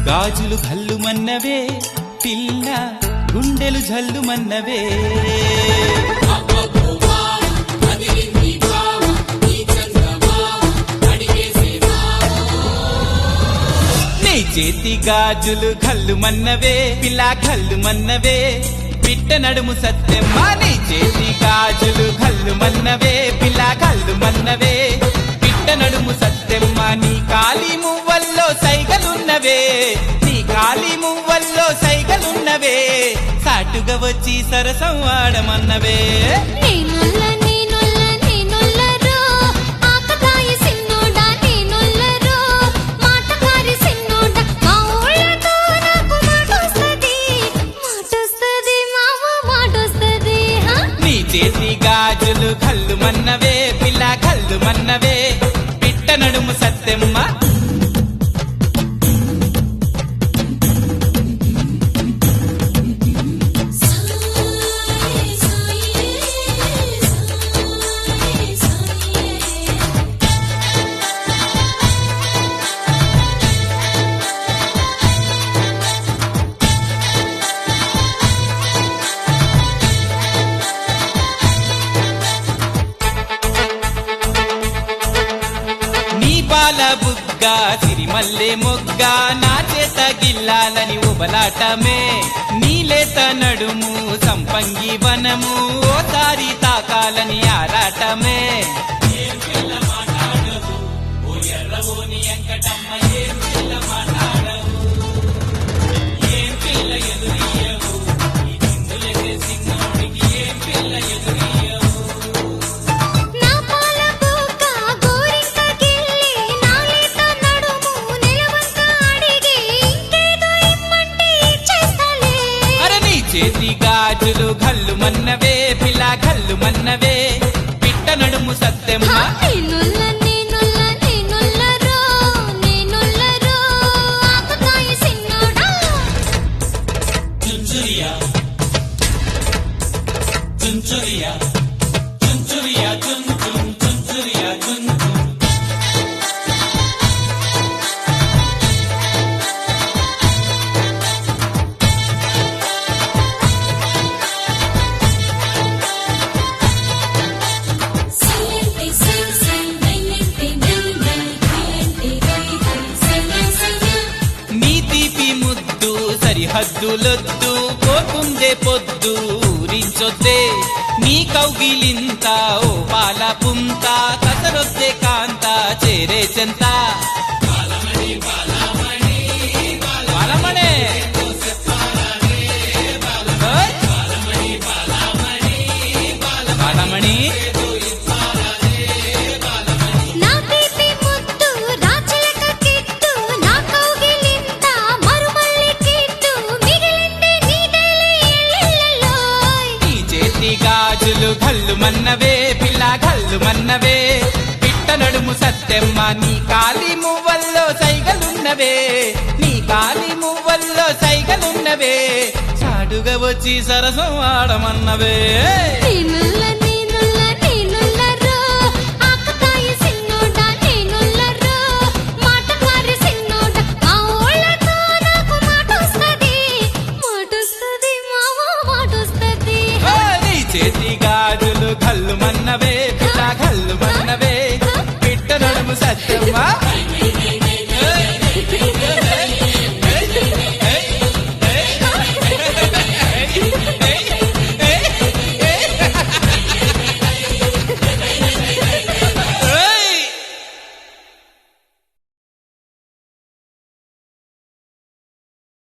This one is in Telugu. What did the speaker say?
గాజులు ఘల్లుమన్నవే పిల్ల గుండెలు జల్లుమన్నవే నీ చేతి గాజులు ఘల్లుమన్నవే పిల్ల ఘల్లుమన్నవే పిట్ట నడుము సత్తెమ్మ నీ చేతి గాజులు ఘల్లుమన్నవే పిల్ల ఘల్లుమన్నవే పిట్ట నడుము సత్తెమ్మ నీ కాలి మువ్వల్లో సైగలున్నవే నీ కాలి మువ్వల్లో సైగలున్నవే సాటుగా వచ్చి సరసం ఆడమన్నవే చేతి గాజులు ఘల్లుమన్నవే పిల్ల ఘల్లుమన్నవే పిట్ట నడుము సత్తెమ్మ పాల బుగ్గ సిరిమల్లె మొగ్గ నా చేత గిల్లాలని ఉబలాటమే నీలేత నడుము సంపంగి వనము ఓసారి తాకాలని ఆరాటమే చేతి గాజులు ఘల్లుమన్నవే పిల్ల ఘల్లుమన్నవే పిట్ట నడుము సత్తెమ్మ చుంచురియా చుంచురియా చుంచురియా చుంచుం చుంచురియా చుంచుం హద్దులొద్దు పోతుందే పొద్దు ఊరించొద్దే నీ కౌగిలింత ఓ పాల పుంత కసరొద్దే కాంత చేరే చెంత బాలమణే బాలమణి గాజులు ఘల్లుమన్నవే పిల్ల ఘల్లుమన్నవే పిట్ట నడుము సత్తెమ్మ నీ కాలి మువ్వల్లో సైగలున్నవే నీ కాలి మువ్వల్లో సైగలున్నవే చాడుగా వచ్చి సరసం ఆడమన్నవే